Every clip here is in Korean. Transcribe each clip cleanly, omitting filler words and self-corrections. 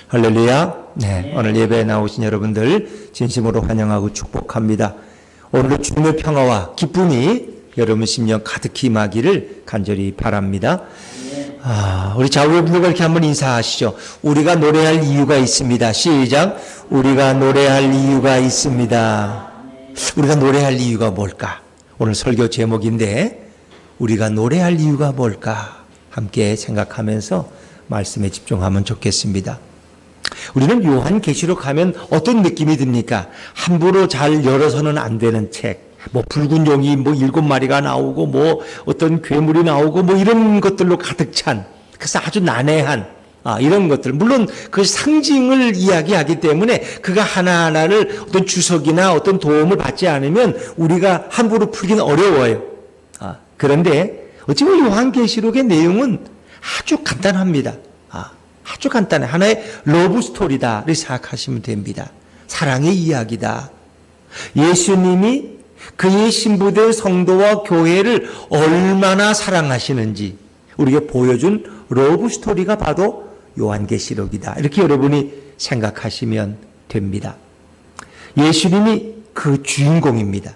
할렐루야. 네, 오늘 예배에 나오신 여러분들 진심으로 환영하고 축복합니다. 오늘도 주님의 평화와 기쁨이 여러분 심령 가득히 임하기를 간절히 바랍니다. 우리 좌우의 분들과 이렇게 한번 인사하시죠. 우리가 노래할 이유가 있습니다. 시작. 우리가 노래할 이유가 있습니다. 우리가 노래할 이유가 뭘까? 오늘 설교 제목인데 우리가 노래할 이유가 뭘까? 함께 생각하면서 말씀에 집중하면 좋겠습니다. 우리는 요한계시록 하면 어떤 느낌이 듭니까? 함부로 잘 열어서는 안 되는 책. 붉은 용이 7마리가 나오고 어떤 괴물이 나오고 이런 것들로 가득 찬, 그래서 아주 난해한 이런 것들. 물론 그 상징을 이야기하기 때문에 그가 하나하나를 어떤 주석이나 어떤 도움을 받지 않으면 우리가 함부로 풀기는 어려워요. 그런데 어찌보면 요한계시록의 내용은 아주 간단합니다. 아주 간단해. 하나의 러브 스토리다를 생각하시면 됩니다. 사랑의 이야기다. 예수님이 그의 신부된 성도와 교회를 얼마나 사랑하시는지 우리에게 보여준 러브 스토리가 바로 요한계시록이다. 이렇게 여러분이 생각하시면 됩니다. 예수님이 그 주인공입니다.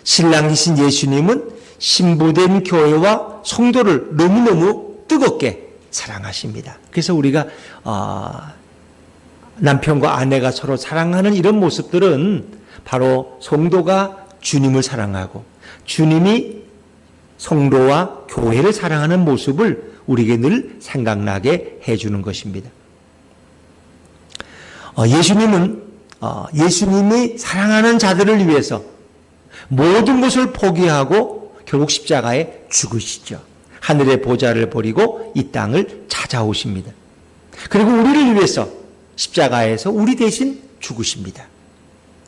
신랑이신 예수님은 신부된 교회와 성도를 너무너무 뜨겁게 사랑하십니다. 그래서 우리가 남편과 아내가 서로 사랑하는 이런 모습들은 바로 성도가 주님을 사랑하고 주님이 성도와 교회를 사랑하는 모습을 우리에게 늘 생각나게 해주는 것입니다. 예수님이 사랑하는 자들을 위해서 모든 것을 포기하고 결국 십자가에 죽으시죠. 하늘의 보좌를 버리고 이 땅을 찾아오십니다. 그리고 우리를 위해서 십자가에서 우리 대신 죽으십니다.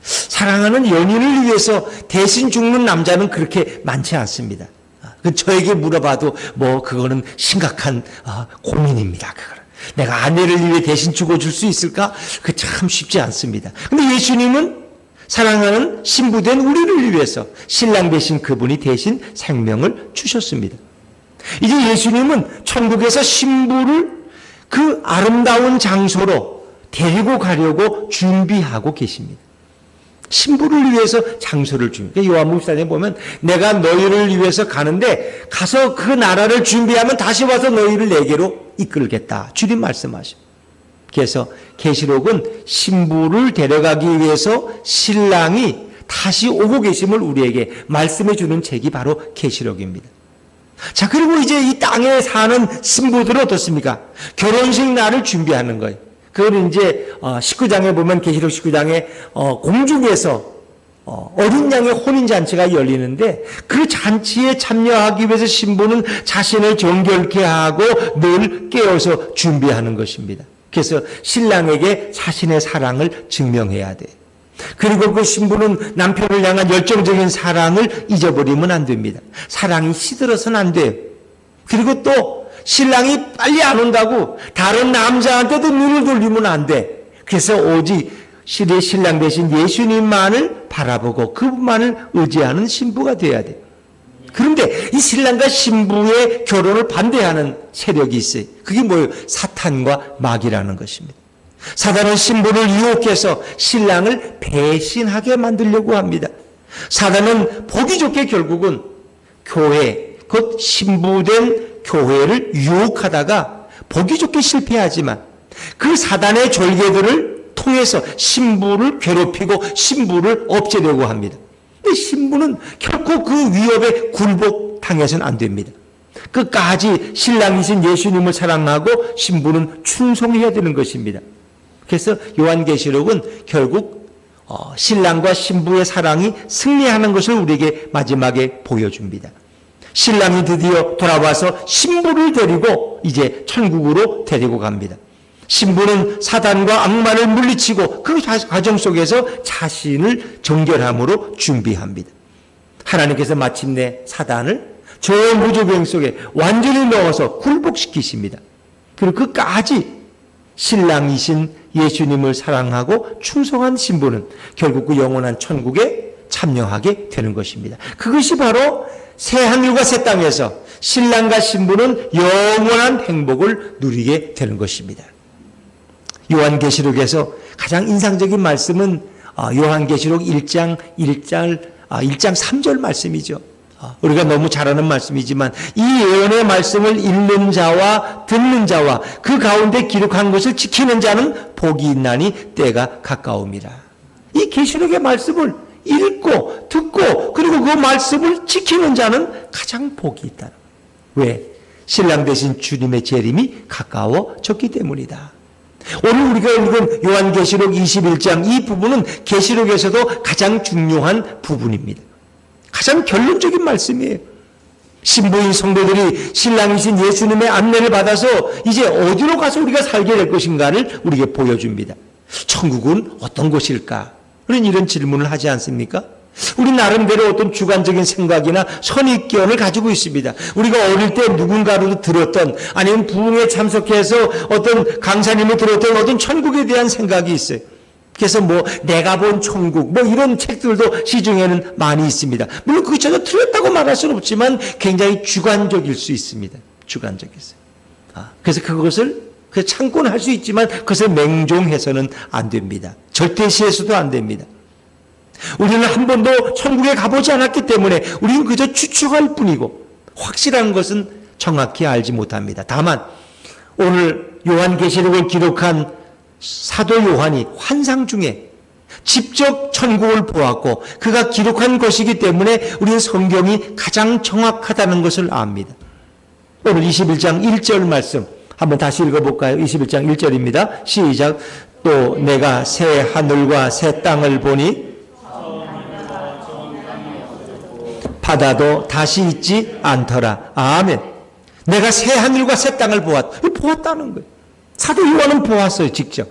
사랑하는 연인을 위해서 대신 죽는 남자는 그렇게 많지 않습니다. 저에게 물어봐도 그거는 심각한 고민입니다. 그거는. 내가 아내를 위해 대신 죽어줄 수 있을까? 그 참 쉽지 않습니다. 근데 예수님은 사랑하는 신부된 우리를 위해서 신랑 되신 그분이 대신 생명을 주셨습니다. 이제 예수님은 천국에서 신부를 그 아름다운 장소로 데리고 가려고 준비하고 계십니다. 신부를 위해서 장소를 줍니다. 요한복음에 보면 내가 너희를 위해서 가는데 가서 그 나라를 준비하면 다시 와서 너희를 내게로 이끌겠다. 주님 말씀하십니다. 그래서 계시록은 신부를 데려가기 위해서 신랑이 다시 오고 계심을 우리에게 말씀해 주는 책이 바로 계시록입니다. 자, 그리고 이제 이 땅에 사는 신부들은 어떻습니까? 결혼식 날을 준비하는 거예요. 그걸 이제 19장에 보면 계시록 19장에 공중에서 어린 양의 혼인잔치가 열리는데 그 잔치에 참여하기 위해서 신부는 자신을 정결케 하고 늘 깨어서 준비하는 것입니다. 그래서 신랑에게 자신의 사랑을 증명해야 돼. 그리고 그 신부는 남편을 향한 열정적인 사랑을 잊어버리면 안 됩니다. 사랑이 시들어서는 안 돼요. 그리고 또 신랑이 빨리 안 온다고 다른 남자한테도 눈을 돌리면 안 돼. 그래서 오직 실의 신랑 대신 예수님만을 바라보고 그분만을 의지하는 신부가 돼야 돼. 그런데 이 신랑과 신부의 결혼을 반대하는 세력이 있어요. 그게 뭐예요? 사탄과 마귀라는 것입니다. 사단은 신부를 유혹해서 신랑을 배신하게 만들려고 합니다. 사단은 보기 좋게 결국은 교회, 곧 신부된 교회를 유혹하다가 보기 좋게 실패하지만 그 사단의 졸개들을 통해서 신부를 괴롭히고 신부를 없애려고 합니다. 근데 신부는 결코 그 위협에 굴복당해서는 안 됩니다. 끝까지 신랑이신 예수님을 사랑하고 신부는 충성해야 되는 것입니다. 그래서 요한계시록은 결국 신랑과 신부의 사랑이 승리하는 것을 우리에게 마지막에 보여줍니다. 신랑이 드디어 돌아와서 신부를 데리고 이제 천국으로 데리고 갑니다. 신부는 사단과 악마를 물리치고 그 과정 속에서 자신을 정결함으로 준비합니다. 하나님께서 마침내 사단을 저 무저병 속에 완전히 넣어서 굴복시키십니다. 그리고 끝까지 신랑이신 예수님을 사랑하고 충성한 신부는 결국 그 영원한 천국에 참여하게 되는 것입니다. 그것이 바로 새 하늘과 새 땅에서 신랑과 신부는 영원한 행복을 누리게 되는 것입니다. 요한계시록에서 가장 인상적인 말씀은 요한계시록 1장 3절 말씀이죠. 우리가 너무 잘 아는 말씀이지만 이 예언의 말씀을 읽는 자와 듣는 자와 그 가운데 기록한 것을 지키는 자는 복이 있나니 때가 가까움이라. 이 계시록의 말씀을 읽고 듣고 그리고 그 말씀을 지키는 자는 가장 복이 있다. 왜? 신랑 되신 주님의 재림이 가까워졌기 때문이다. 오늘 우리가 읽은 요한계시록 21장 이 부분은 계시록에서도 가장 중요한 부분입니다. 가장 결론적인 말씀이에요. 신부인 성도들이 신랑이신 예수님의 안내를 받아서 이제 어디로 가서 우리가 살게 될 것인가를 우리에게 보여줍니다. 천국은 어떤 곳일까? 우리는 이런 질문을 하지 않습니까? 우리 나름대로 어떤 주관적인 생각이나 선입견을 가지고 있습니다. 우리가 어릴 때 누군가로도 들었던 아니면 부흥에 참석해서 어떤 강사님이 들었던 어떤 천국에 대한 생각이 있어요. 그래서 내가 본 천국 이런 책들도 시중에는 많이 있습니다. 물론 그게 전혀 틀렸다고 말할 수는 없지만 굉장히 주관적일 수 있습니다. 주관적이었어요. 그래서 그것을 참고는 할 수 있지만 그것을 맹종해서는 안 됩니다. 절대시해서도 안 됩니다. 우리는 한 번도 천국에 가보지 않았기 때문에 우리는 그저 추측할 뿐이고 확실한 것은 정확히 알지 못합니다. 다만 오늘 요한계시록을 기록한 사도 요한이 환상 중에 직접 천국을 보았고 그가 기록한 것이기 때문에 우리는 성경이 가장 정확하다는 것을 압니다. 오늘 21장 1절 말씀 한번 다시 읽어볼까요? 21장 1절입니다. 시작. 또 내가 새 하늘과 새 땅을 보니 바다도 다시 있지 않더라. 아멘. 내가 새 하늘과 새 땅을 보았다는 거예요. 사도 요한은 보았어요, 직접.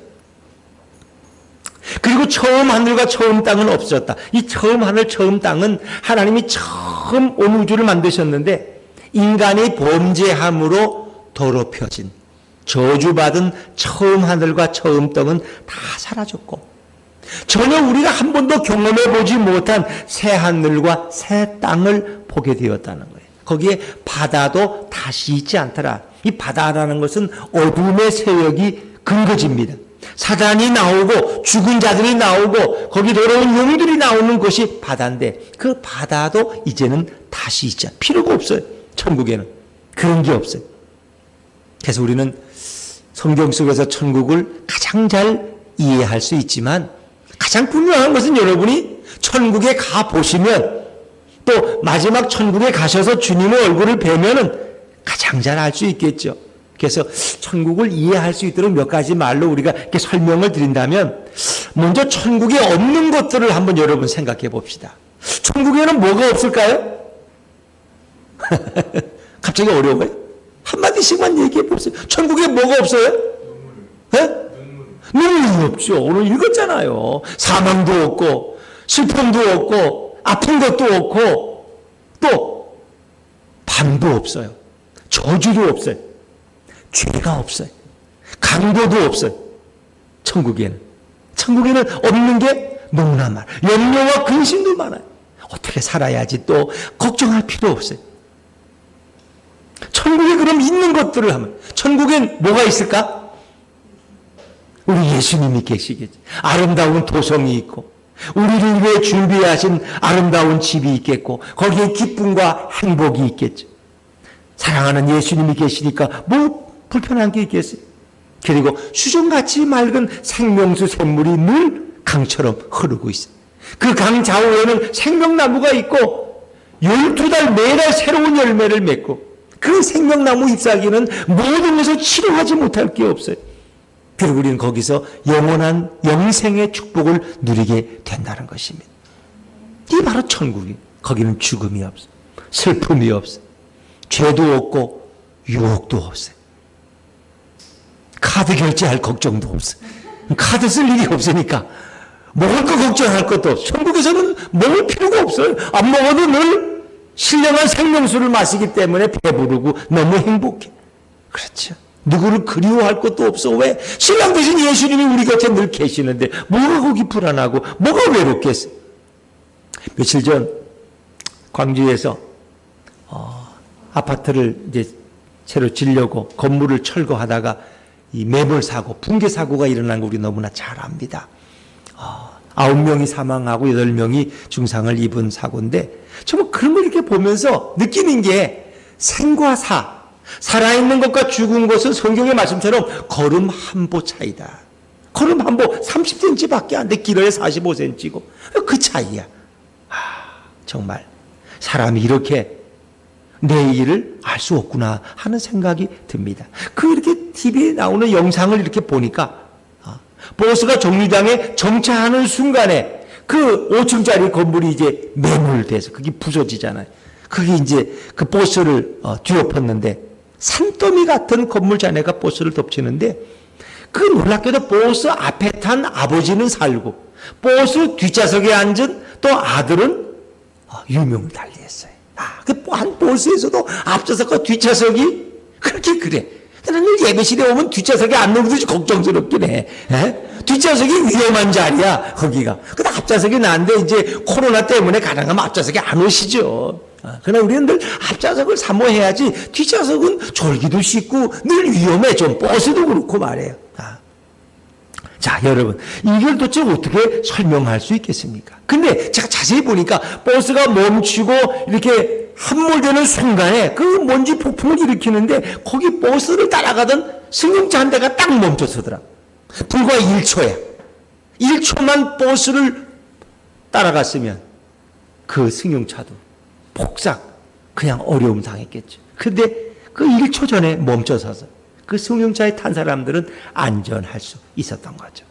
그리고 처음 하늘과 처음 땅은 없어졌다. 이 처음 하늘, 처음 땅은 하나님이 처음 온 우주를 만드셨는데 인간이 범죄함으로 더럽혀진 저주받은 처음 하늘과 처음 땅은 다 사라졌고 전혀 우리가 한 번도 경험해보지 못한 새 하늘과 새 땅을 보게 되었다는 거예요. 거기에 바다도 다시 있지 않더라. 이 바다라는 것은 어둠의 세력이 근거지입니다. 사단이 나오고 죽은 자들이 나오고 거기 더러운 용들이 나오는 것이 바다인데 그 바다도 이제는 다시 있지 않아요. 필요가 없어요. 천국에는 그런 게 없어요. 그래서 우리는 성경 속에서 천국을 가장 잘 이해할 수 있지만 가장 분명한 것은 여러분이 천국에 가보시면 또 마지막 천국에 가셔서 주님의 얼굴을 뵈면은 가장 잘 알 수 있겠죠. 그래서 천국을 이해할 수 있도록 몇 가지 말로 우리가 이렇게 설명을 드린다면 먼저 천국에 없는 것들을 한번 여러분 생각해 봅시다. 천국에는 뭐가 없을까요? 갑자기 어려워요? 한마디씩만 얘기해 보세요. 천국에 뭐가 없어요? 네? 눈물이 없죠. 오늘 읽었잖아요. 사망도 없고 슬픔도 없고 아픈 것도 없고 또 밤도 없어요. 저주도 없어요. 죄가 없어요. 강도도 없어요. 천국에는 없는 게 너무나 많아요. 염려와 근심도 많아요. 어떻게 살아야지 또 걱정할 필요 없어요. 천국에 그럼 있는 것들을 하면 천국엔 뭐가 있을까? 우리 예수님이 계시겠지. 아름다운 도성이 있고 우리를 위해 준비하신 아름다운 집이 있겠고 거기에 기쁨과 행복이 있겠죠. 사랑하는 예수님이 계시니까 뭐 불편한 게 있겠어요. 그리고 수정같이 맑은 생명수 샘물이 늘 강처럼 흐르고 있어요. 그 강 좌우에는 생명나무가 있고 12달 매달 새로운 열매를 맺고 그 생명나무 잎사귀는 모든 것을 치료하지 못할 게 없어요. 그리고 우리는 거기서 영원한 영생의 축복을 누리게 된다는 것입니다. 이게 바로 천국이에요. 거기는 죽음이 없어요. 슬픔이 없어요. 죄도 없고 유혹도 없어요. 카드 결제할 걱정도 없어요. 카드 쓸 일이 없으니까 먹을 거 걱정할 것도 없어요. 천국에서는 먹을 필요가 없어요. 안 먹어도 늘 신령한 생명수를 마시기 때문에 배부르고 너무 행복해. 그렇죠. 누구를 그리워할 것도 없어. 왜? 신랑 되신 예수님이 우리 곁에 늘 계시는데 뭐가 거기 불안하고 뭐가 외롭겠어. 며칠 전 광주에서 아파트를 이제 새로 지려고 건물을 철거하다가 이 매몰사고, 붕괴사고가 일어난 거 우리 너무나 잘 압니다. 9명이 사망하고 8명이 중상을 입은 사고인데, 정말 그런 걸 이렇게 보면서 느끼는 게 생과 사, 살아있는 것과 죽은 것은 성경의 말씀처럼 걸음 한 보 차이다. 걸음 한 보 30cm 밖에 안 돼. 길어야 45cm고. 그 차이야. 정말 사람이 이렇게 내일을 알 수 없구나 하는 생각이 듭니다. 이렇게 TV에 나오는 영상을 이렇게 보니까 버스가 정류장에 정차하는 순간에 그 5층짜리 건물이 이제 매몰돼서 그게 부서지잖아요. 그게 이제 그 버스를 뒤엎었는데 산더미 같은 건물 잔해가 버스를 덮치는데 그 놀랍게도 버스 앞에 탄 아버지는 살고 버스 뒷좌석에 앉은 또 아들은 유명을 달리했어요. 한 버스에서도 앞좌석과 뒷좌석이 그렇게 그래. 나는 예배실에 오면 뒷좌석에 앉는 것도 걱정스럽긴 해. 뒷좌석이 위험한 자리야, 거기가. 근데 앞좌석이 나는데 이제 코로나 때문에 가능하면 앞좌석에 안 오시죠. 그러나 우리는 늘 앞좌석을 사모해야지 뒷좌석은 졸기도 쉽고 늘 위험해. 좀 버스도 그렇고 말이에요. 자, 여러분, 이걸 도대체 어떻게 설명할 수 있겠습니까? 근데 제가 자세히 보니까 버스가 멈추고 이렇게 함몰되는 순간에 그 먼지 폭풍을 일으키는데 거기 버스를 따라가던 승용차 한 대가 딱 멈춰서더라. 불과 1초야. 1초만 버스를 따라갔으면 그 승용차도 폭삭 그냥 어려움 당했겠죠. 근데 그 1초 전에 멈춰서서 그 승용차에 탄 사람들은 안전할 수 있었던 거죠.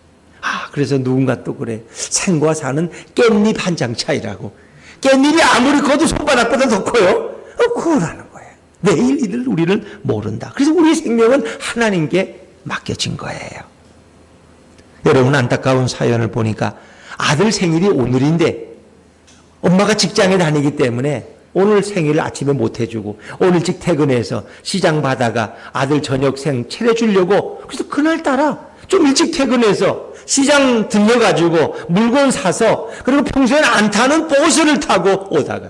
그래서 누군가 또 그래. 생과 사는 깻잎 한 장 차이라고. 깻잎이 아무리 커도 손바닥보다 더 커요. 그거라는 거예요. 내일 일을 우리는 모른다. 그래서 우리 생명은 하나님께 맡겨진 거예요. 여러분, 안타까운 사연을 보니까 아들 생일이 오늘인데 엄마가 직장에 다니기 때문에 오늘 생일을 아침에 못 해주고 오늘 일찍 퇴근해서 시장 가다가 아들 저녁생 차려주려고 그래서 그날따라 좀 일찍 퇴근해서 시장 들려가지고 물건 사서 그리고 평소에는 안 타는 버스를 타고 오다가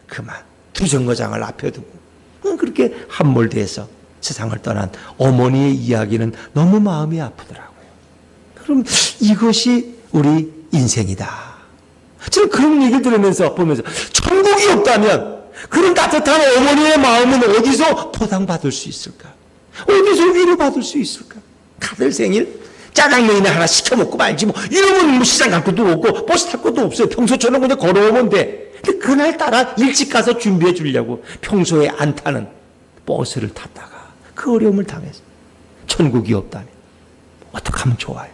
그만 두 정거장을 앞에 두고 그렇게 함몰돼서 세상을 떠난 어머니의 이야기는 너무 마음이 아프더라고요. 그럼 이것이 우리 인생이다. 저는 그런 얘기를 들으면서 보면서 천국이 없다면 그런 따뜻한 어머니의 마음은 어디서 보상받을 수 있을까? 어디서 위로받을 수 있을까? 아들 생일 짜장면이나 하나 시켜 먹고 말지 뭐 이러면 뭐 시장 갈 것도 없고 버스 탈 것도 없어요. 평소처럼 그냥 걸어오면 돼. 근데 그날따라 일찍 가서 준비해 주려고 평소에 안 타는 버스를 탔다가 그 어려움을 당했어요. 천국이 없다면 어떻게 하면 좋아요?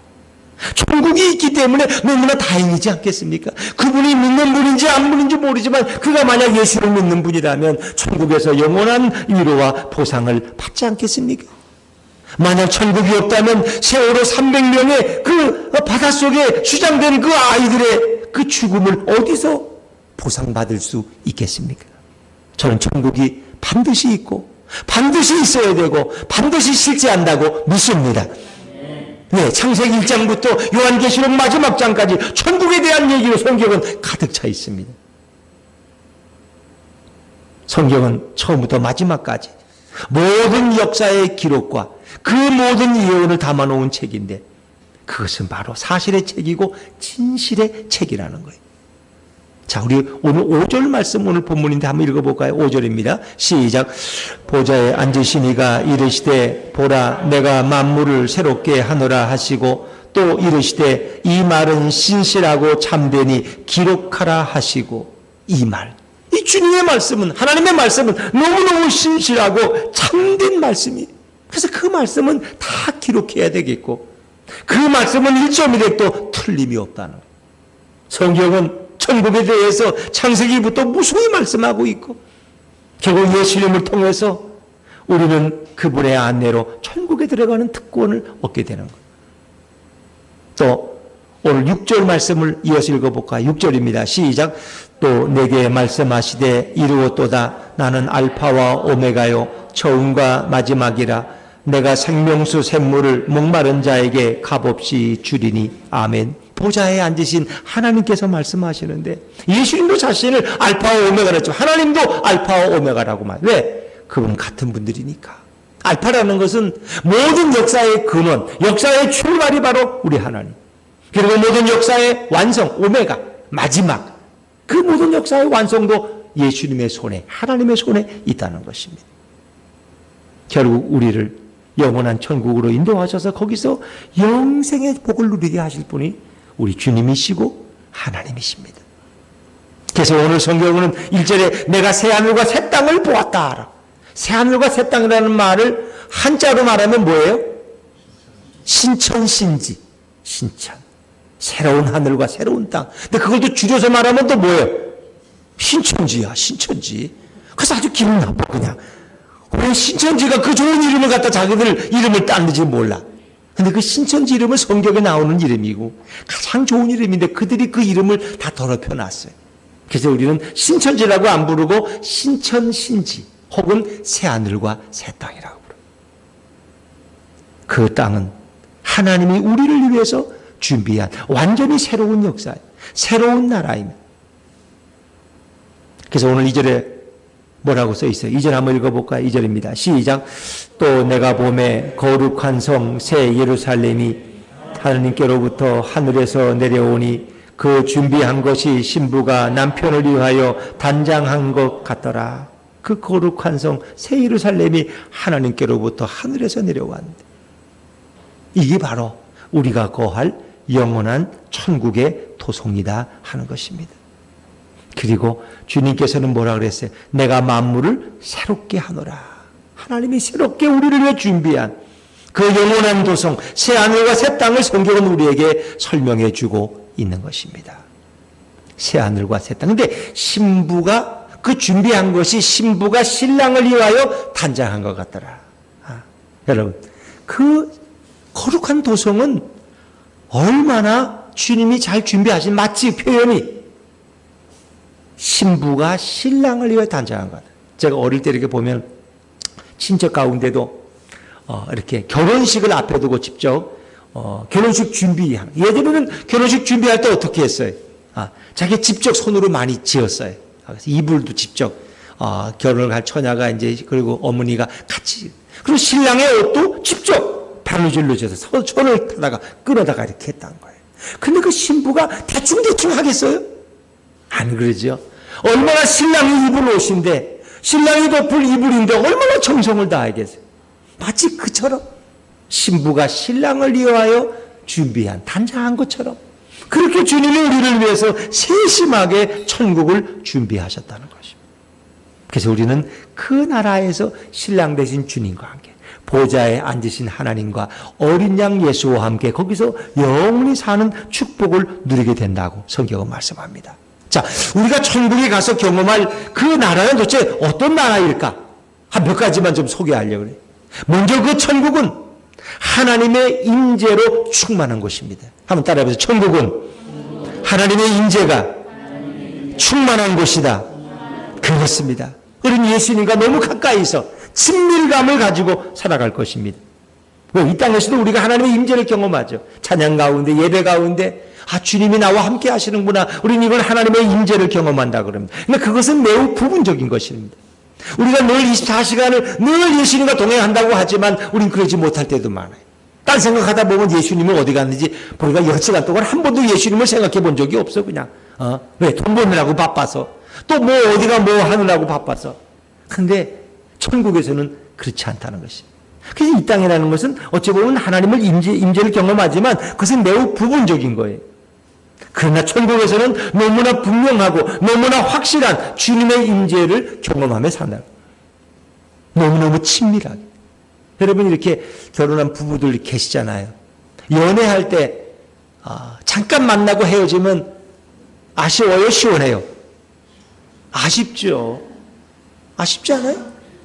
천국이 있기 때문에 너무나 다행이지 않겠습니까? 그분이 믿는 분인지 안 믿는지 모르지만 그가 만약 예수를 믿는 분이라면 천국에서 영원한 위로와 보상을 받지 않겠습니까? 만약 천국이 없다면 세월호 300명의 그 바닷속에 수장된 그 아이들의 그 죽음을 어디서 보상받을 수 있겠습니까? 저는 천국이 반드시 있고 반드시 있어야 되고 반드시 실제한다고 믿습니다. 네, 창세기 1장부터 요한계시록 마지막 장까지 천국에 대한 얘기로 성경은 가득 차 있습니다. 성경은 처음부터 마지막까지 모든 역사의 기록과 그 모든 예언을 담아놓은 책인데 그것은 바로 사실의 책이고 진실의 책이라는 거예요. 자, 우리 오늘 5절 말씀 오늘 본문인데 한번 읽어볼까요? 5절입니다. 시작. 보좌에 앉으시니가 이르시되 보라 내가 만물을 새롭게 하노라 하시고 또 이르시되 이 말은 신실하고 참되니 기록하라 하시고 이 말. 이 주님의 말씀은 하나님의 말씀은 너무너무 신실하고 참된 말씀이에요. 그래서 그 말씀은 다 기록해야 되겠고 그 말씀은 1.1획도 틀림이 없다는 거예요. 성경은 천국에 대해서 창세기부터 무수히 말씀하고 있고 결국 예수님을 통해서 우리는 그분의 안내로 천국에 들어가는 특권을 얻게 되는 거예요. 또 오늘 6절 말씀을 이어서 읽어볼까요? 6절입니다. 시작. 또 내게 말씀하시되 이루었도다. 나는 알파와 오메가요 처음과 마지막이라. 내가 생명수 샘물을 목마른 자에게 값없이 주리니. 아멘. 보좌에 앉으신 하나님께서 말씀하시는데 예수님도 자신을 알파와 오메가라고 했지만 하나님도 알파와 오메가라고 말. 왜? 그분 같은 분들이니까. 알파라는 것은 모든 역사의 근원, 역사의 출발이 바로 우리 하나님. 그리고 모든 역사의 완성, 오메가, 마지막. 그 모든 역사의 완성도 예수님의 손에, 하나님의 손에 있다는 것입니다. 결국 우리를 영원한 천국으로 인도하셔서 거기서 영생의 복을 누리게 하실 분이 우리 주님이시고 하나님이십니다. 그래서 오늘 성경은 1절에 내가 새하늘과 새 땅을 보았다. 새하늘과 새 땅이라는 말을 한자로 말하면 뭐예요? 신천신지. 신천. 새로운 하늘과 새로운 땅. 근데 그걸 또 줄여서 말하면 또 뭐예요? 신천지야, 신천지. 그래서 아주 기분 나빠, 그냥. 왜 신천지가 그 좋은 이름을 갖다 자기들 이름을 땄는지 몰라. 근데 그 신천지 이름은 성경에 나오는 이름이고 가장 좋은 이름인데 그들이 그 이름을 다 더럽혀 놨어요. 그래서 우리는 신천지라고 안 부르고 신천신지 혹은 새하늘과 새 땅이라고 부르고, 그 땅은 하나님이 우리를 위해서 준비한 완전히 새로운 역사예요. 새로운 나라입니다. 그래서 오늘 2절에 뭐라고 써 있어요? 2절 한번 읽어볼까요? 2절입니다. 시작. 또 내가 보매 거룩한 성 새 예루살렘이 하나님께로부터 하늘에서 내려오니 그 준비한 것이 신부가 남편을 위하여 단장한 것 같더라. 그 거룩한 성 새 예루살렘이 하나님께로부터 하늘에서 내려왔는데 이게 바로 우리가 거할 영원한 천국의 토성이다 하는 것입니다. 그리고 주님께서는 뭐라 그랬어요? 내가 만물을 새롭게 하노라. 하나님이 새롭게 우리를 위해 준비한 그 영원한 도성 새하늘과 새 땅을 성경은 우리에게 설명해 주고 있는 것입니다. 새하늘과 새 땅. 근데 신부가 그 준비한 것이 신부가 신랑을 위하여 단장한 것 같더라. 여러분, 그 거룩한 도성은 얼마나 주님이 잘 준비하신, 마치 표현이 신부가 신랑을 위해 단장한 것. 제가 어릴 때 이렇게 보면 친척 가운데도 이렇게 결혼식을 앞에 두고 직접 결혼식 준비하는, 예전에는 결혼식 준비할 때 어떻게 했어요? 자기 직접 손으로 많이 지었어요. 그래서 이불도 직접 결혼을 할 처녀가 이제 그리고 어머니가 같이, 그리고 신랑의 옷도 직접 바느질로 져서 손을 타다가 끌어다가 이렇게 했다는 거예요. 근데 그 신부가 대충 하겠어요? 안 그러죠. 얼마나 신랑이 입을 옷인데, 신랑이 덮을 이불인데 얼마나 정성을 다하겠어요. 마치 그처럼 신부가 신랑을 위하여 준비한, 단장한 것처럼 그렇게 주님이 우리를 위해서 세심하게 천국을 준비하셨다는 것입니다. 그래서 우리는 그 나라에서 신랑 되신 주님과 함께 보좌에 앉으신 하나님과 어린 양 예수와 함께 거기서 영원히 사는 축복을 누리게 된다고 성경은 말씀합니다. 자, 우리가 천국에 가서 경험할 그 나라는 도대체 어떤 나라일까? 한 몇 가지만 좀 소개하려고 그래요. 먼저 그 천국은 하나님의 임재로 충만한 곳입니다. 한번 따라해보세요. 천국은 하나님의 임재가 충만한 곳이다. 그렇습니다. 우리는 예수님과 너무 가까이서 친밀감을 가지고 살아갈 것입니다. 이 땅에서도 우리가 하나님의 임재를 경험하죠. 찬양 가운데, 예배 가운데 주님이 나와 함께 하시는구나. 우리는 이걸 하나님의 임재를 경험한다 그럽니다. 근데 그것은 매우 부분적인 것입니다. 우리가 늘 24시간을 늘 예수님과 동행한다고 하지만 우린 그러지 못할 때도 많아요. 딴 생각하다 보면 예수님은 어디 갔는지 보니까 10시간 동안 한 번도 예수님을 생각해 본 적이 없어. 그냥 왜? 돈 버느라고 바빠서, 또 뭐 어디가 뭐 하느라고 바빠서. 근데 천국에서는 그렇지 않다는 것입니다. 그래서 이 땅이라는 것은 어찌 보면 하나님을 임재를 경험하지만 그것은 매우 부분적인 거예요. 그러나 천국에서는 너무나 분명하고 너무나 확실한 주님의 임재를 경험하며 산다. 너무너무 친밀하게. 여러분, 이렇게 결혼한 부부들 계시잖아요. 연애할 때 잠깐 만나고 헤어지면 아쉬워요, 시원해요? 아쉽죠. 아쉽지 않아요?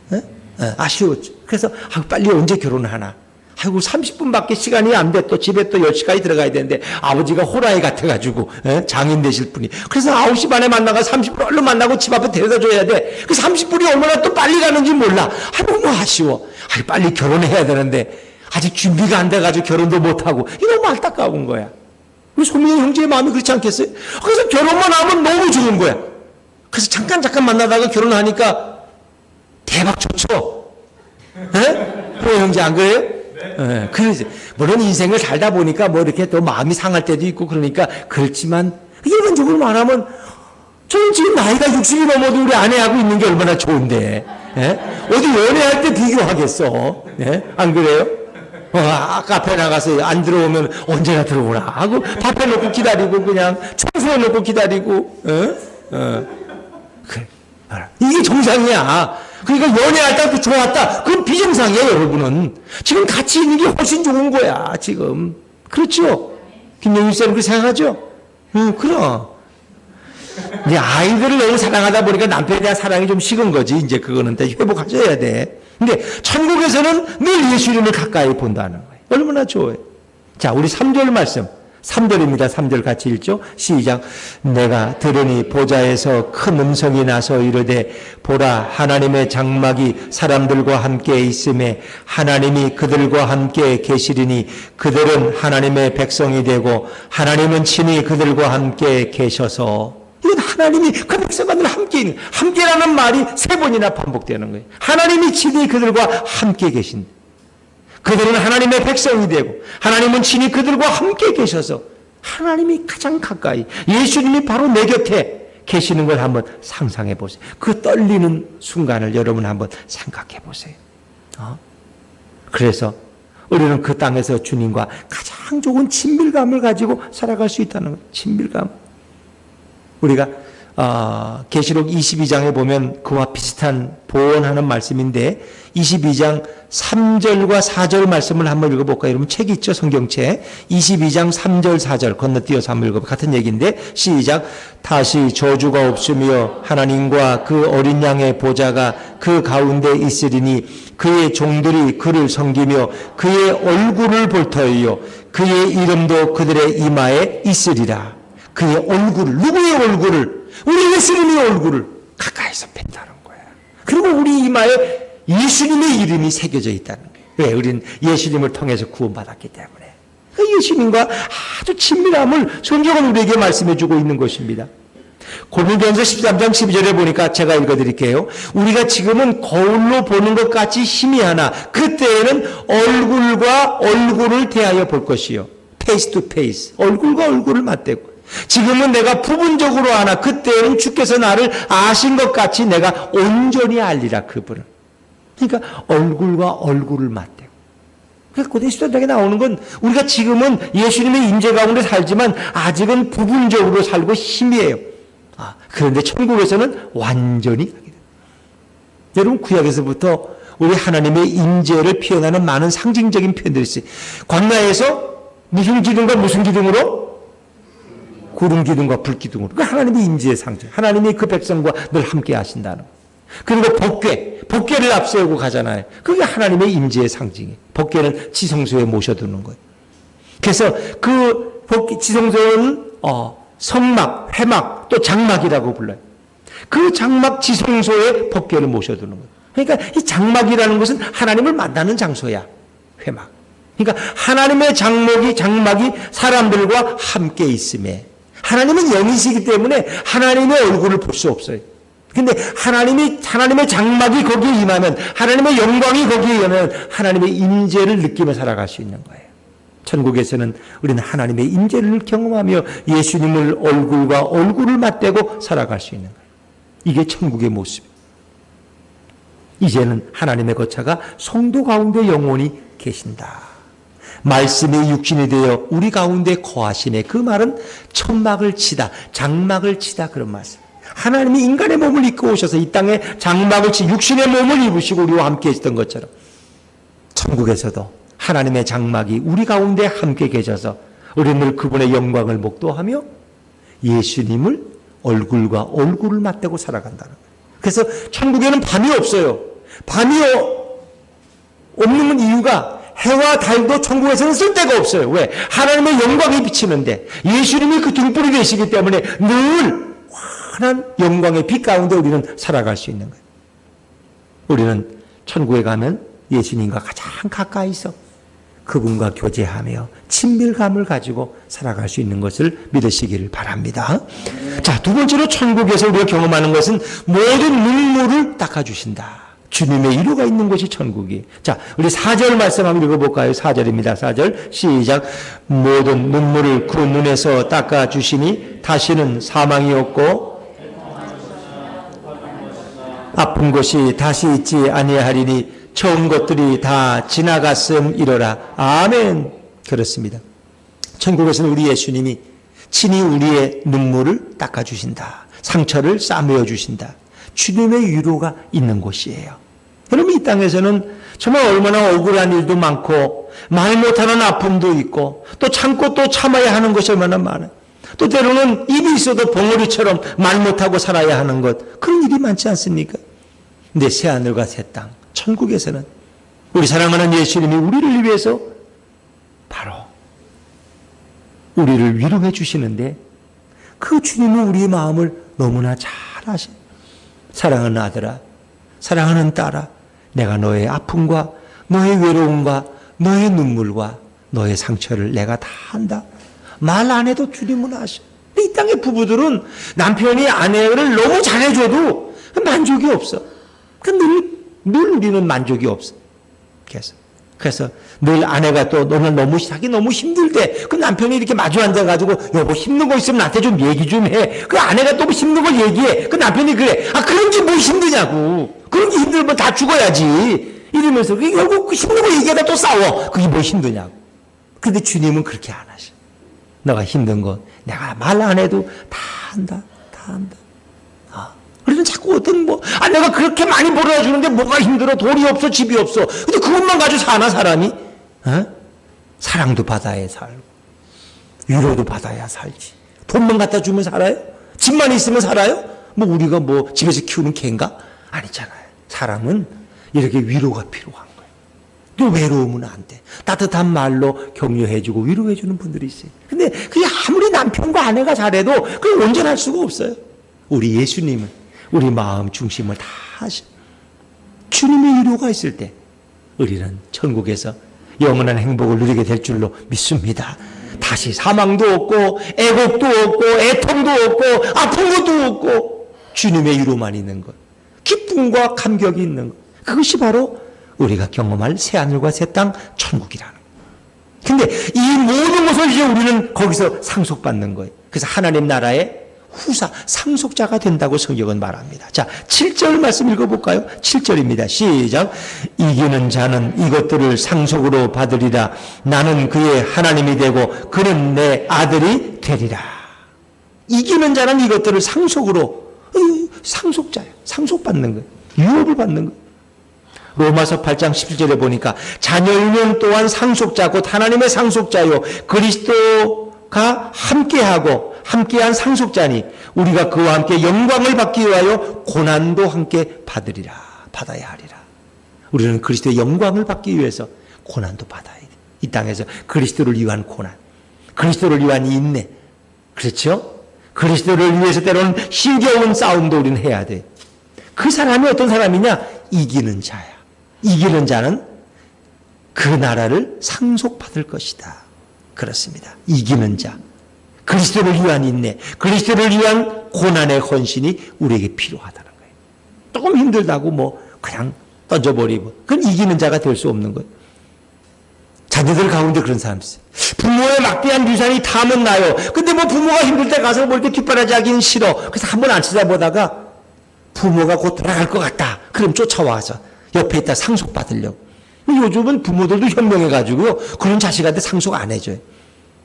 네? 네, 아쉬웠죠. 그래서 빨리 언제 결혼하나. 아이고 30분밖에 시간이 안 돼. 또 집에 또 10시까지 들어가야 되는데 아버지가 호랑이 같아가지고 장인 되실 분이. 그래서 9시 반에 만나가 30분 얼른 만나고 집 앞에 데려다 줘야 돼. 그 30분이 얼마나 또 빨리 가는지 몰라. 너무 아쉬워. 빨리 결혼해야 되는데 아직 준비가 안 돼가지고 결혼도 못하고. 이 너무 안타까운 거야. 우리 소민이 형제의 마음이 그렇지 않겠어요? 그래서 결혼만 하면 너무 좋은 거야. 그래서 잠깐 만나다가 결혼하니까 대박 좋죠. 형제 안 그래요? 네. 그래서 물론 인생을 살다 보니까 뭐 이렇게 또 마음이 상할 때도 있고 그러니까 그렇지만 일반적으로 말하면 저는 지금 나이가 60이 넘어도 우리 아내하고 있는 게 얼마나 좋은데 어디 연애할 때 비교하겠어? 안 그래요? 카페 나가서 안 들어오면 언제나 들어오나 하고 밥 해놓고 기다리고 그냥 청소해놓고 기다리고 그래. 이게 정상이야. 그러니까 연애할 때 좋았다. 그건 비정상이에요, 여러분은. 지금 같이 있는 게 훨씬 좋은 거야, 지금. 그렇죠? 김영일 쌤 그렇게 생각하죠? 그럼. 이제 아이들을 너무 사랑하다 보니까 남편에 대한 사랑이 좀 식은 거지. 이제 그거는 회복하셔야 돼. 근데 천국에서는 늘 예수 이름을 가까이 본다는 거예요. 얼마나 좋아요. 자, 우리 3절 말씀. 3절입니다. 3절 같이 읽죠. 시작. 내가 들으니 보좌에서 큰 음성이 나서 이르되 보라 하나님의 장막이 사람들과 함께 있음에 하나님이 그들과 함께 계시리니 그들은 하나님의 백성이 되고 하나님은 친히 그들과 함께 계셔서. 이건 하나님이 그 백성과 늘 함께 있는, 함께라는 말이 3번이나 반복되는 거예요. 하나님이 친히 그들과 함께 계신다. 그들은 하나님의 백성이 되고 하나님은 친히 그들과 함께 계셔서 하나님이 가장 가까이 예수님이 바로 내 곁에 계시는 걸 한번 상상해 보세요. 그 떨리는 순간을 여러분 한번 생각해 보세요. 그래서 우리는 그 땅에서 주님과 가장 좋은 친밀감을 가지고 살아갈 수 있다는 거예요. 친밀감. 우리가 계시록 22장에 보면 그와 비슷한 보언하는 말씀인데 22장 3절과 4절 말씀을 한번 읽어볼까요? 여러분 책 있죠? 성경책 22장 3절 4절 건너뛰어서 한번 읽어볼까요? 같은 얘기인데 시작. 다시 저주가 없으며 하나님과 그 어린 양의 보좌가 그 가운데 있으리니 그의 종들이 그를 섬기며 그의 얼굴을 볼 터이요 그의 이름도 그들의 이마에 있으리라. 그의 얼굴을, 누구의 얼굴을? 우리 예수님의 얼굴을 가까이서 뵀다는 거야. 그리고 우리 이마에 예수님의 이름이 새겨져 있다는 거예요. 왜? 우리는 예수님을 통해서 구원받았기 때문에. 그 예수님과 아주 친밀함을 성경은 우리에게 말씀해 주고 있는 것입니다. 고린도전서 13장 12절에 보니까 제가 읽어드릴게요. 우리가 지금은 거울로 보는 것 같이 희미하나 그때에는 얼굴과 얼굴을 대하여 볼 것이요. 페이스 투 페이스. 얼굴과 얼굴을 맞대고. 지금은 내가 부분적으로 아나 그때는 주께서 나를 아신 것 같이 내가 온전히 알리라 그분을. 그러니까 얼굴과 얼굴을 맞대고. 그래서 고대 시대에 나오는 건 우리가 지금은 예수님의 임재 가운데 살지만 아직은 부분적으로 살고 희미해요. 그런데 천국에서는 완전히 하게 됩니다. 여러분 구약에서부터 우리 하나님의 임재를 표현하는 많은 상징적인 표현들이 있어요. 광야에서 무슨 기둥과 무슨 기둥으로? 구름 기둥과 불 기둥으로. 그 하나님의 임재의 상징. 하나님이 그 백성과 늘 함께 하신다는 거. 그리고 법궤를 앞세우고 가잖아요. 그게 하나님의 임재의 상징이에요. 법궤는 지성소에 모셔두는 거예요. 그래서 그 지성소는 성막, 회막, 또 장막이라고 불러요. 그 장막 지성소에 법궤를 모셔두는 거예요. 그러니까 이 장막이라는 것은 하나님을 만나는 장소야. 회막. 그러니까 하나님의 장막이 사람들과 함께 있음에 하나님은 영이시기 때문에 하나님의 얼굴을 볼 수 없어요. 근데 하나님의 장막이 거기에 임하면 하나님의 영광이 거기에 임하면 하나님의 임재를 느끼며 살아갈 수 있는 거예요. 천국에서는 우리는 하나님의 임재를 경험하며 예수님을 얼굴과 얼굴을 맞대고 살아갈 수 있는 거예요. 이게 천국의 모습이에요. 이제는 하나님의 거처가 성도 가운데 영원히 계신다. 말씀이 육신이 되어 우리 가운데 거하시네. 그 말은 천막을 치다, 장막을 치다 그런 말씀. 하나님이 인간의 몸을 입고 오셔서 이 땅에 장막을 치 육신의 몸을 입으시고 우리와 함께 계시던 것처럼 천국에서도 하나님의 장막이 우리 가운데 함께 계셔서 우리는 늘 그분의 영광을 목도하며 예수님을 얼굴과 얼굴을 맞대고 살아간다는 거예요. 그래서 천국에는 밤이 없어요. 밤이 없는 이유가 해와 달도 천국에서는 쓸 데가 없어요. 왜? 하나님의 영광이 비치는데 예수님이 그 등불이 되시기 때문에 늘 환한 영광의 빛 가운데 우리는 살아갈 수 있는 거예요. 우리는 천국에 가면 예수님과 가장 가까이서 그분과 교제하며 친밀감을 가지고 살아갈 수 있는 것을 믿으시기를 바랍니다. 자, 두 번째로 천국에서 우리가 경험하는 것은 모든 눈물을 닦아주신다. 주님의 위로가 있는 곳이 천국이에요. 자, 우리 4절 말씀 한번 읽어볼까요? 4절입니다. 4절 시작. 모든 눈물을 그 눈에서 닦아주시니 다시는 사망이 없고 아픈 것이 다시 있지 아니하리니 처음 것들이 다 지나갔음이로라. 아멘. 그렇습니다. 천국에서는 우리 예수님이 친히 우리의 눈물을 닦아주신다. 상처를 싸매어 주신다. 주님의 위로가 있는 곳이에요. 여러분, 이 땅에서는 정말 얼마나 억울한 일도 많고 말 못하는 아픔도 있고 또 참고 또 참아야 하는 것이 얼마나 많아요. 또 때로는 입이 있어도 벙어리처럼 말 못하고 살아야 하는 것, 그런 일이 많지 않습니까? 근데 새하늘과 새 땅, 천국에서는 우리 사랑하는 예수님이 우리를 위해서 바로 우리를 위로해 주시는데 그 주님은 우리의 마음을 너무나 잘 아셔. 사랑하는 아들아, 사랑하는 딸아, 내가 너의 아픔과 너의 외로움과 너의 눈물과 너의 상처를 내가 다 안다. 말 안 해도 주님은 아셔. 이 땅의 부부들은 남편이 아내를 너무 잘해줘도 만족이 없어. 늘 우리는 만족이 없어. 그래서 늘 아내가 또 너는 너무 자기 너무 힘들대. 그 남편이 이렇게 마주 앉아가지고 여보 힘든 거 있으면 나한테 좀 얘기 좀 해. 그 아내가 또 힘든 걸 얘기해. 그 남편이 그래. 아 그런지 뭐 힘드냐고. 그런 게 힘들면 다 죽어야지. 이러면서 결국 그 힘든 거 얘기하다 또 싸워. 그게 뭐 힘드냐고. 근데 주님은 그렇게 안 하셔. 너가 힘든 거 내가 말 안 해도 다 안다. 다 안다. 우리는 자꾸 어떤 내가 그렇게 많이 벌어주는데 뭐가 힘들어. 돈이 없어, 집이 없어. 근데 그것만 가지고 사나, 사람이? 사랑도 받아야 살고, 위로도 받아야 살지. 돈만 갖다 주면 살아요? 집만 있으면 살아요? 우리가 집에서 키우는 개인가? 아니잖아요. 사람은 이렇게 위로가 필요한 거예요. 또 외로우면 안 돼. 따뜻한 말로 격려해주고 위로해주는 분들이 있어요. 근데 그게 아무리 남편과 아내가 잘해도 그게 온전할 수가 없어요. 우리 예수님은 우리 마음 중심을 다 하셔. 주님의 위로가 있을 때 우리는 천국에서 영원한 행복을 누리게 될 줄로 믿습니다. 다시 사망도 없고 애곡도 없고 애통도 없고 아픈 것도 없고 주님의 위로만 있는 것, 기쁨과 감격이 있는 것, 그것이 바로 우리가 경험할 새하늘과 새 땅 천국이라는 거예요. 근데 이 모든 것을 이제 우리는 거기서 상속받는 거예요. 그래서 하나님 나라의 후사, 상속자가 된다고 성경은 말합니다. 자, 7절 말씀 읽어볼까요? 7절입니다. 시작. 이기는 자는 이것들을 상속으로 받으리라. 나는 그의 하나님이 되고 그는 내 아들이 되리라. 이기는 자는 이것들을 상속으로, 상속자예요. 상속받는 거예요. 유업을 받는 거예요. 로마서 8장 17절에 보니까 자녀이면 또한 상속자 곧 하나님의 상속자요 그리스도가 함께한 상속자니 우리가 그와 함께 영광을 받기 위하여 고난도 함께 받아야 하리라. 우리는 그리스도의 영광을 받기 위해서 고난도 받아야 돼. 이 땅에서 그리스도를 위한 고난, 그리스도를 위한 인내, 그렇죠? 그리스도를 위해서 때로는 힘겨운 싸움도 우리는 해야 돼. 그 사람이 어떤 사람이냐? 이기는 자야. 이기는 자는 그 나라를 상속받을 것이다. 그렇습니다. 이기는 자. 그리스도를 위한 인내, 그리스도를 위한 고난의 헌신이 우리에게 필요하다는 거예요. 조금 힘들다고 그냥 던져버리고 그건 이기는 자가 될 수 없는 거예요. 자녀들 가운데 그런 사람 있어요. 부모의 막대한 유산이 다면 나요. 근데 부모가 힘들 때 가서 이렇게 뒷바라지 하기는 싫어. 그래서 한번 안 찾아보다가 부모가 곧 돌아갈 것 같다. 그럼 쫓아와서 옆에 있다 상속받으려고. 요즘은 부모들도 현명해가지고요. 그런 자식한테 상속 안 해줘요.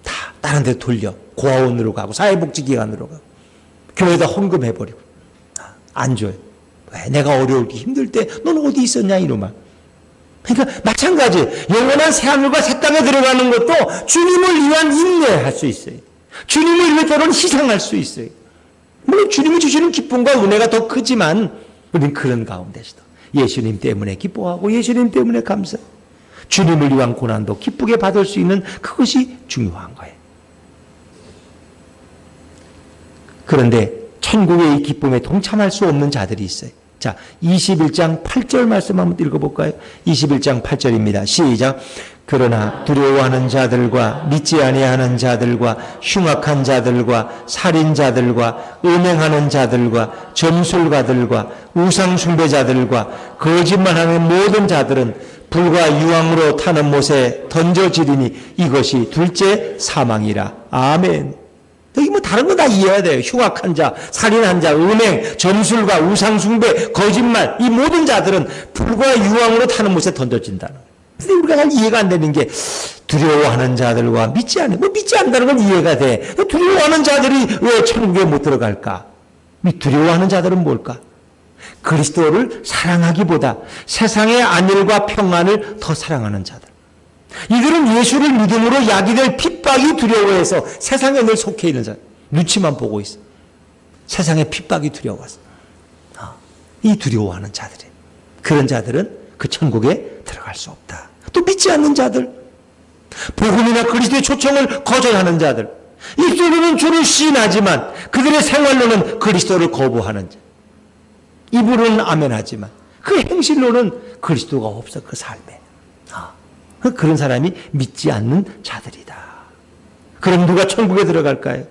다 다른 데 돌려. 고아원으로 가고 사회복지기관으로 가고 교회에다 헌금해버리고 안 줘요. 왜? 내가 어려울 때 힘들 때 너는 어디 있었냐 이놈아. 그러니까 마찬가지 영원한 새하늘과 새 땅에 들어가는 것도 주님을 위한 인내할 수 있어요. 주님을 위해 때로는 희생할 수 있어요. 물론 주님이 주시는 기쁨과 은혜가 더 크지만 우리는 그런 가운데서도 예수님 때문에 기뻐하고 예수님 때문에 감사해요. 주님을 위한 고난도 기쁘게 받을 수 있는 그것이 중요한 거예요. 그런데 천국의 이 기쁨에 동참할 수 없는 자들이 있어요. 자, 21장 8절 말씀 한번 읽어볼까요? 21장 8절입니다. 시작. 그러나 두려워하는 자들과 믿지 아니하는 자들과 흉악한 자들과 살인자들과 음행하는 자들과 점술가들과 우상숭배자들과 거짓말하는 모든 자들은 불과 유황으로 타는 못에 던져지리니 이것이 둘째 사망이라. 아멘. 여기 뭐 다른 거 다 이해해야 돼요. 흉악한 자, 살인한 자, 음행, 점술가, 우상숭배, 거짓말, 이 모든 자들은 불과 유황으로 타는 못에 던져진다는 거예요. 근데 우리가 잘 이해가 안 되는 게 두려워하는 자들과 믿지 않는다는 건 이해가 돼. 두려워하는 자들이 왜 천국에 못 들어갈까? 두려워하는 자들은 뭘까? 그리스도를 사랑하기보다 세상의 안일과 평안을 더 사랑하는 자들. 이들은 예수를 믿음으로 야기될 핍박이 두려워해서 세상에 늘 속해 있는 자들. 눈치만 보고 있어. 세상의 핍박이 두려워서. 이 두려워하는 자들이에요. 그런 자들은 그 천국에 들어갈 수 없다. 또 믿지 않는 자들, 복음이나 그리스도의 초청을 거절하는 자들, 입술로는 주를 시인하지만 그들의 생활로는 그리스도를 거부하는 자. 입으로는 아멘하지만 그 행실로는 그리스도가 없어. 그 삶에. 그런 사람이 믿지 않는 자들이다. 그럼 누가 천국에 들어갈까요?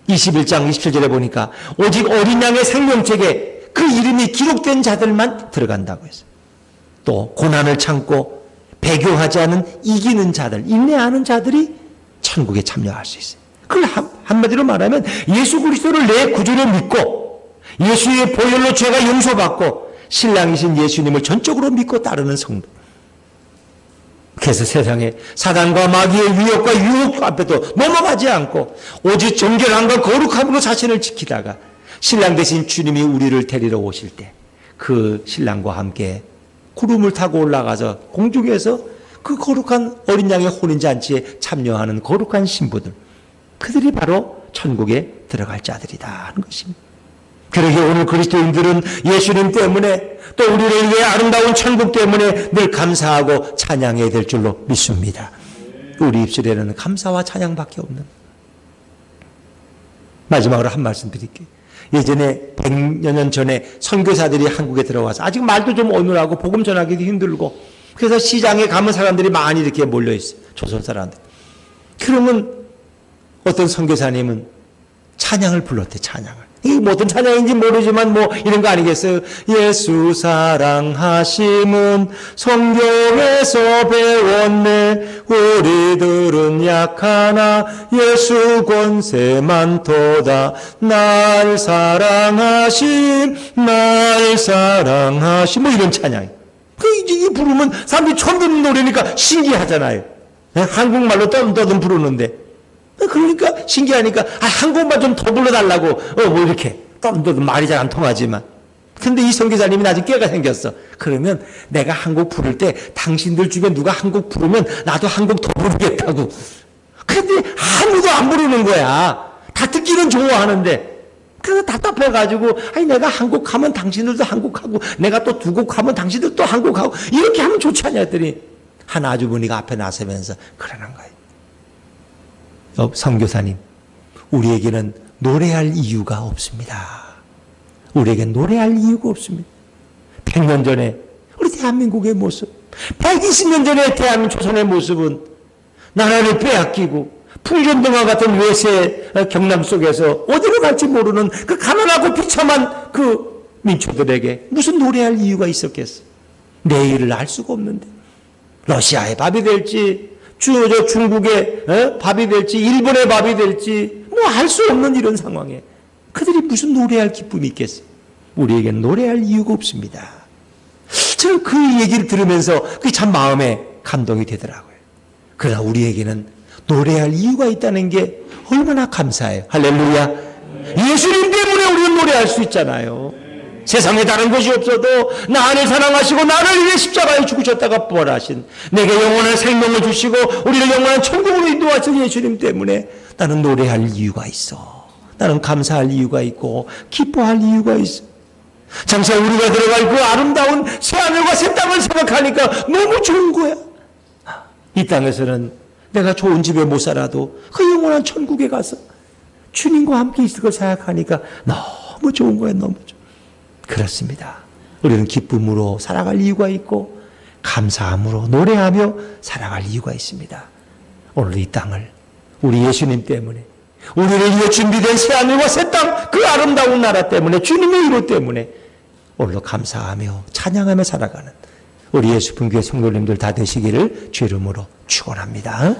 21장 27절에 보니까 오직 어린 양의 생명책에 그 이름이 기록된 자들만 들어간다고 했어요. 또 고난을 참고 배교하지 않은 이기는 자들, 인내하는 자들이 천국에 참여할 수 있어요. 그걸 한마디로 말하면 예수 그리스도를 내 구주로 믿고 예수의 보혈로 죄가 용서받고 신랑이신 예수님을 전적으로 믿고 따르는 성도. 그래서 세상에 사단과 마귀의 위협과 유혹 앞에도 넘어가지 않고 오직 정결함과 거룩함으로 자신을 지키다가 신랑 되신 주님이 우리를 데리러 오실 때 그 신랑과 함께 구름을 타고 올라가서 공중에서 그 거룩한 어린 양의 혼인잔치에 참여하는 거룩한 신부들, 그들이 바로 천국에 들어갈 자들이다 하는 것입니다. 그러게 오늘 그리스도인들은 예수님 때문에 또 우리를 위해 아름다운 천국 때문에 늘 감사하고 찬양해야 될 줄로 믿습니다. 우리 입술에는 감사와 찬양밖에 없는. 마지막으로 한 말씀 드릴게요. 예전에 100여 년 전에 선교사들이 한국에 들어와서 아직 말도 좀 어눌하고 복음 전하기도 힘들고 그래서 시장에 가면 사람들이 많이 이렇게 몰려있어요. 조선 사람들. 그러면 어떤 선교사님은 찬양을 불렀대. 찬양을. 이게 뭐 어떤 찬양인지 모르지만 뭐 이런 거 아니겠어요? 예수 사랑하심은 성경에서 배웠네. 우리들은 약하나 예수 권세 많도다. 날 사랑하심 뭐 이런 찬양. 이게 부르면 사람들이 처음 듣는 노래니까 신기하잖아요. 한국말로 떠듬떠듬 부르는데. 그러니까 신기하니까 한국말 좀 더 불러달라고 뭐 이렇게 떠듬떠듬 말이 잘 안 통하지만 근데 이 선교사님이 나중에 깨가 생겼어. 그러면 내가 한국 부를 때 당신들 중에 누가 한국 부르면 나도 한국 더 부르겠다고. 근데 아무도 안 부르는 거야. 다 듣기는 좋아하는데 그래서 답답해가지고 아니 내가 한국 하면 당신들도 한국하고 내가 또 두 곡 하면 당신들 또 한국하고 이렇게 하면 좋지 않냐 했더니 한 아주머니가 앞에 나서면서 그러는 거예요. 선교사님, 우리에게는 노래할 이유가 없습니다. 우리에겐 노래할 이유가 없습니다. 100년 전에 우리 대한민국의 모습, 120년 전에 대한민국 조선의 모습은 나라를 빼앗기고 풍전등화 같은 외세 경남 속에서 어디로 갈지 모르는 그 가난하고 비참한 그 민초들에게 무슨 노래할 이유가 있었겠어? 내일을 알 수가 없는데 러시아의 밥이 될지 중국의 밥이 될지 일본의 밥이 될지 뭐 알 수 없는 이런 상황에 그들이 무슨 노래할 기쁨이 있겠어요? 우리에게는 노래할 이유가 없습니다. 저는 그 얘기를 들으면서 그게 참 마음에 감동이 되더라고요. 그러나 우리에게는 노래할 이유가 있다는 게 얼마나 감사해요. 할렐루야. 예수님 때문에 우리는 노래할 수 있잖아요. 세상에 다른 것이 없어도 나를 사랑하시고 나를 위해 십자가에 죽으셨다가 부활하신 내게 영원한 생명을 주시고 우리를 영원한 천국으로 인도하신 예수님 때문에 나는 노래할 이유가 있어. 나는 감사할 이유가 있고 기뻐할 이유가 있어. 장차 우리가 들어갈 그 아름다운 새하늘과 새 땅을 생각하니까 너무 좋은 거야. 이 땅에서는 내가 좋은 집에 못 살아도 그 영원한 천국에 가서 주님과 함께 있을 걸 생각하니까 너무 좋은 거야. 너무 좋아. 그렇습니다. 우리는 기쁨으로 살아갈 이유가 있고 감사함으로 노래하며 살아갈 이유가 있습니다. 오늘 이 땅을 우리 예수님 때문에, 우리를 위해 준비된 새하늘과 새 땅, 그 아름다운 나라 때문에, 주님의 이로 때문에 오늘도 감사하며 찬양하며 살아가는 우리 예수분교회 성도님들 다 되시기를 주 이름으로 축원합니다.